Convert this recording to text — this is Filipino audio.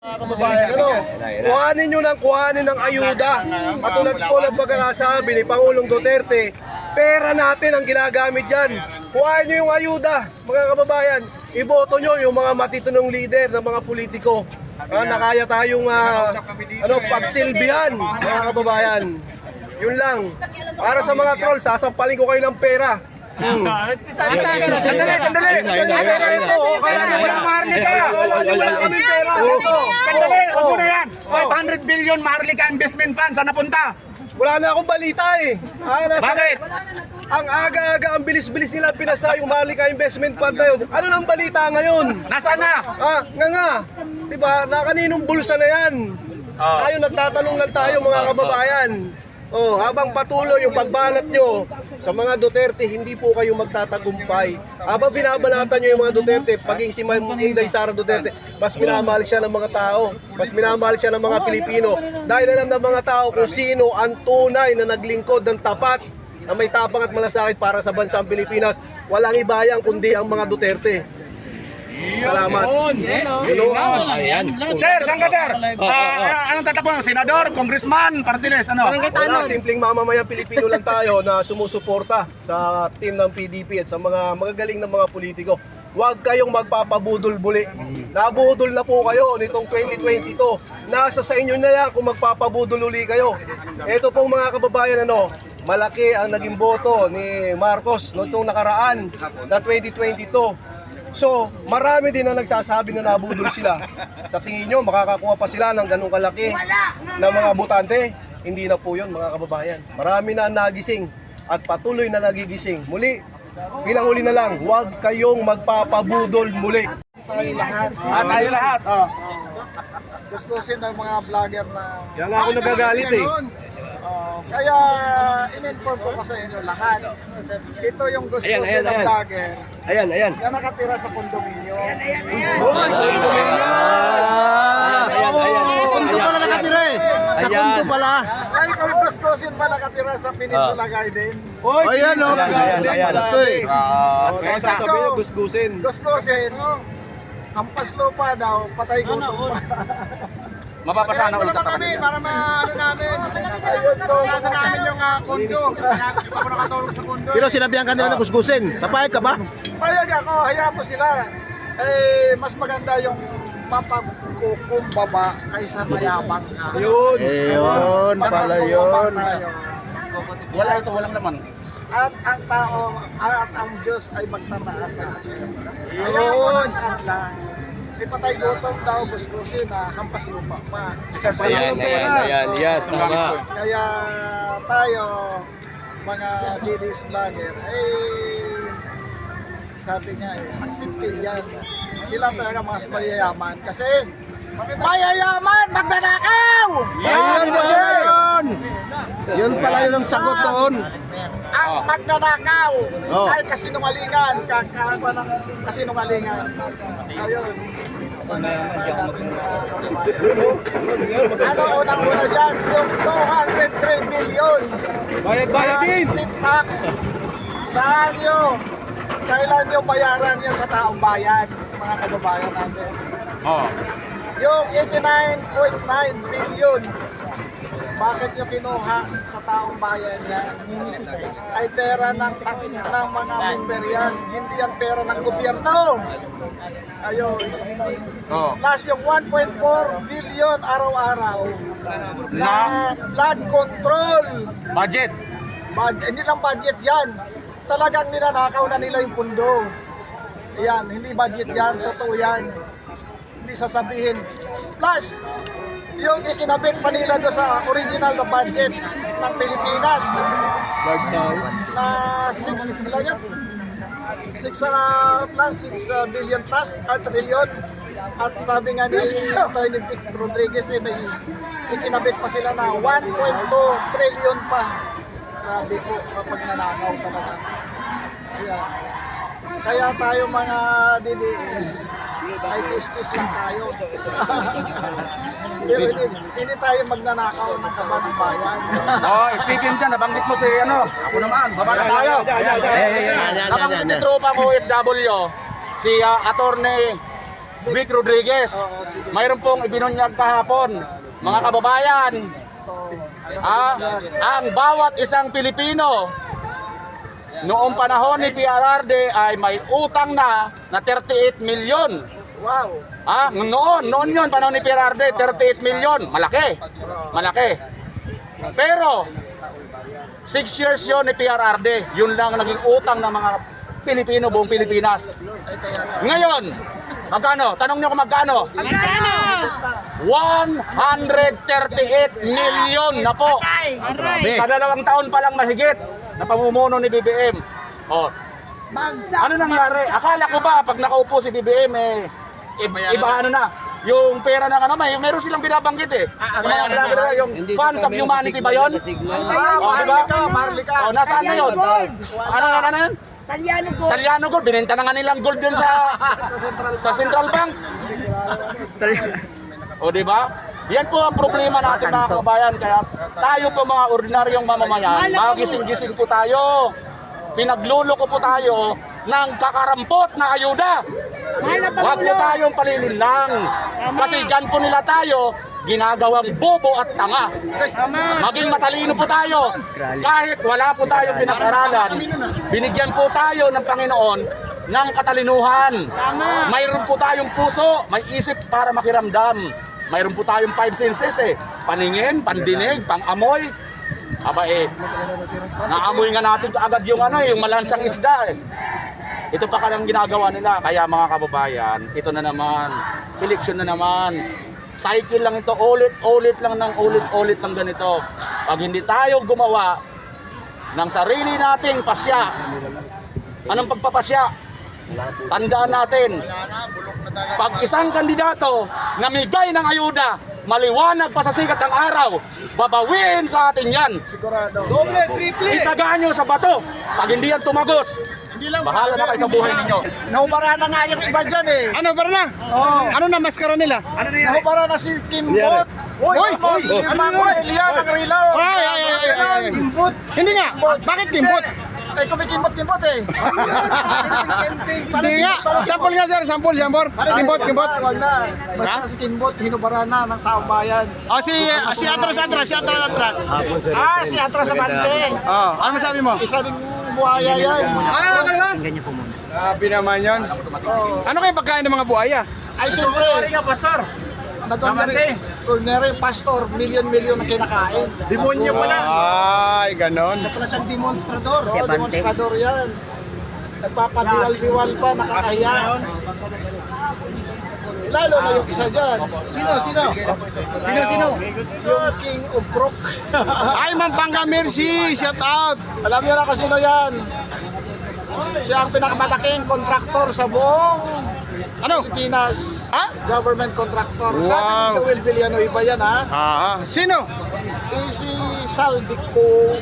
Mga kababayan, kuhanin nyo ng kuhanin ng ayuda. Katulad po ng pagkakasabi ni Pangulong Duterte, pera natin ang ginagamit dyan. Kuhanin nyo yung ayuda, mga kababayan. Iboto nyo yung mga matitunong leader ng mga politiko. Na kaya tayong pagsilbihan, mga kababayan. Yun lang. Para sa mga troll, sasampalin ko kayo ng pera. Sandali. Wala yan. 500 billion Maharlika Investment Fund, saan napunta? Wala na akong balita eh. Bakit? Ang aga-aga, ang bilis-bilis nila pinasa yung Maharlika Investment Fund na yun. Ano nang balita ngayon? Nasaan na? Nga. Diba? Nakaninong bulsa na yan. Tayo nagtatanong lang tayo, mga kababayan. Habang patuloy yung pagbalat nyo sa mga Duterte, hindi po kayo magtatagumpay. Habang binabalatan nyo yung mga Duterte, paging si Inday Sara Duterte, mas minamahal siya ng mga tao, mas minamahal siya ng mga Pilipino. Dahil alam ng mga tao kung sino ang tunay na naglingkod ng tapat, na may tapang at malasakit para sa bansang Pilipinas. Walang iba yan kundi ang mga Duterte. Salamat. Ayan. Sir, saan ka, sir? Anong tatakbo? Senador, congressman, party list, ano? Wala, simpleng mamamayang Pilipino lang tayo na sumusuporta sa team ng PDP at sa mga magagaling na mga politiko. Huwag kayong magpapabudol-buli. Nabudol na po kayo nitong 2022. Nasa sa inyo na yan kung magpapabudol uli kayo. Ito pong mga kababayan, malaki ang naging boto ni Marcos noong nakaraan na 2022. So, marami din na nagsasabi na nabudol sila. Sa tingin nyo, makakakuha pa sila ng ganung kalaki na mga botante? Hindi na po yun, mga kababayan. Marami na nagising at patuloy na nagigising. Muli, bilang uli na lang, huwag kayong magpapabudol muli. Tayo lahat. Tayo lahat. Gustusin ng mga vlogger na... Yan nga ako nagagalit eh. Kaya in-inform ko sa inyo lahat. Ito yung gustusin ng vlogger. Ayan. Na nakatira sa kondominyo. Kondo pala nakatira eh. Sa kondo pala. Ay, kung gustusin pa nakatira sa Peninsula Garden. Ayan o. Ito eh. At Kaya sasabihin nyo, gusgusin. Gustusin, hampas lupa daw, patay gutom pa. Mapapasana ulit ang kami para maano namin. Nasa namin yung kondo. Hindi pa ako nakatulog sa kondo. Pero sinabihan ka nila na gusgusin. Papayag ka ba? Payag ako, hayaan mo sila. Mas maganda yung mapagkukumbaba kaysa mayabang ka. Yun pala yun. Wala ito, walang laman. At ang tao at ang Diyos ay magtataas sa atin. Hayaan mo na saan lang. Ipatay gutom daw, buskusin na hampas lupa pa. Ayan, yes, tama. Kaya tayo, mga ladies vlogger, sabi niya simple yan. Sila talaga mas mayayaman kasi mayayaman, magnanakaw! Yun pala yun ang sagot doon. Ang magnanakaw ay kasinungalingan, kakarawa ng kasinungalingan. Ayun. Ano unang-una dyan? Yung 203 million. Bayad din. State tax. Saan nyo? Kailan nyo bayaran yan sa taong bayan, mga kababayan natin? Yung 89.9 billion, bakit nyo kinuha sa taong bayan yan? Ay pera ng tax ng mga member yan, hindi yan pera ng gobyerno. Ayun. Plus yung 1.4 billion araw-araw na flood control. Budget. Hindi lang budget yan. Talagang ninanakaw na nila yung pundo. Yan, hindi budget yan, totoo yan. Hindi sasabihin. Plus, yung ikinabit pa nila doon sa original na budget ng Pilipinas na 6 billion plus at trillion. At sabi nga ni Atty. Vic Rodriguez, may ikinabit pa sila na 1.2 trillion pa. Grabe po kapag nanakaw talaga. Kaya tayo mga DDS, ay tis-tis lang tayo. Pero hindi tayo magnanakaw ng kaba ng bayan. Speaking dyan, nabanggit mo si ako naman, baba na tayo. Nabanggit ni tropa mo OFW, si Attorney Vic Rodriguez. Oo, sige. Mayroon pong ibinunyag kahapon, mga kababayan, ang bawat isang Pilipino noong panahon ni PRRD ay may utang na 38 milyon. Wow. Noon yun, panahon ni PRRD, 38 milyon. Malaki. Pero, 6 years yun ni PRRD, yun lang naging utang ng mga Pilipino, buong Pilipinas. Ngayon, magkano? Tanong niyo kung magkano? 138 milyon na po. Sa 2 taon pa lang mahigit na pamumuno ni BBM. Oh. Ano nangyari? Akala ko ba pag nakaupo si BBM iba ano na? Yung pera ng ano, meron silang binabanggit eh. Yung funds of humanity ba yun? Marlika. Nasaan na yun? Ano yun? Talyano gold. Binenta na nga nilang gold dun sa Central Bank. O di ba? Yan po ang problema natin mga kababayan. Kaya tayo po mga ordinaryong mamamayan, magising-gising po tayo. Pinagluloko po tayo ng kakarampot na ayuda. Huwag po tayong palilinlang. Kasi dyan po nila tayo ginagawang bobo at tanga. Maging matalino po tayo. Kahit wala po tayong pinag-aralan, binigyan po tayo ng Panginoon ng katalinuhan. Mayroon po tayong puso, may isip para makiramdam. Mayroon po tayong 5 senses paningin, pandinig, pangamoy. Naamoy nga natin agad yung yung malansang isda Ito pa kanang ginagawa nila. Kaya mga kababayan, ito na naman, eleksyon na naman. Cycle lang ito, ulit lang ganito. Pag hindi tayo gumawa ng sarili nating pasya, anong pagpapasya? Tandaan natin, pag isang kandidato namigay ng ayuda, maliwanag pa sa sikat ng araw, babawiin sa atin yan. Sigurado. Doble, triple. Itagaan nyo sa bato. Pag hindi yan tumagos, bahala na kayo sa buhay ninyo. Nahubara na nga yung iba dyan Ano ba na? Oo. Ano na maskara nila? Nahubara na si Kimbot. Oy! Ano mo, Elian, ang Rilaw. Ay. Kimbot. Hindi nga. Bakit timbot? Kumikimbot Sige nga. Sample nga sir. Sample. Kimbot. Wag na. Basta si Kimbot, hinubara na ng taong bayan. Si Atras. Si Atras Abante. Ano masabi mo? Isa ding buhaya yan. Grabe naman yun. Ano kayo pagkain ng mga buhaya? Ay, siyempre. Pastor. Ordinary pastor, milyon-milyon na kinakain. Demonyo pala. Ay, ganon. Siya pala siyang demonstrador. Demonstrador yan. Nagpapadiwal-diwal pa, nakakahiya. Lalo na yung isa dyan. Sino? Yung King of Brook. Ay, Mampanga Mercy. Shout out. Alam niyo na kung sino yan. Siya ang pinakamalaking kontraktor sa buong Pilipinas. Government contractor. Wow. Sabi ni Joel Villanueva yan Sino? Si Saldico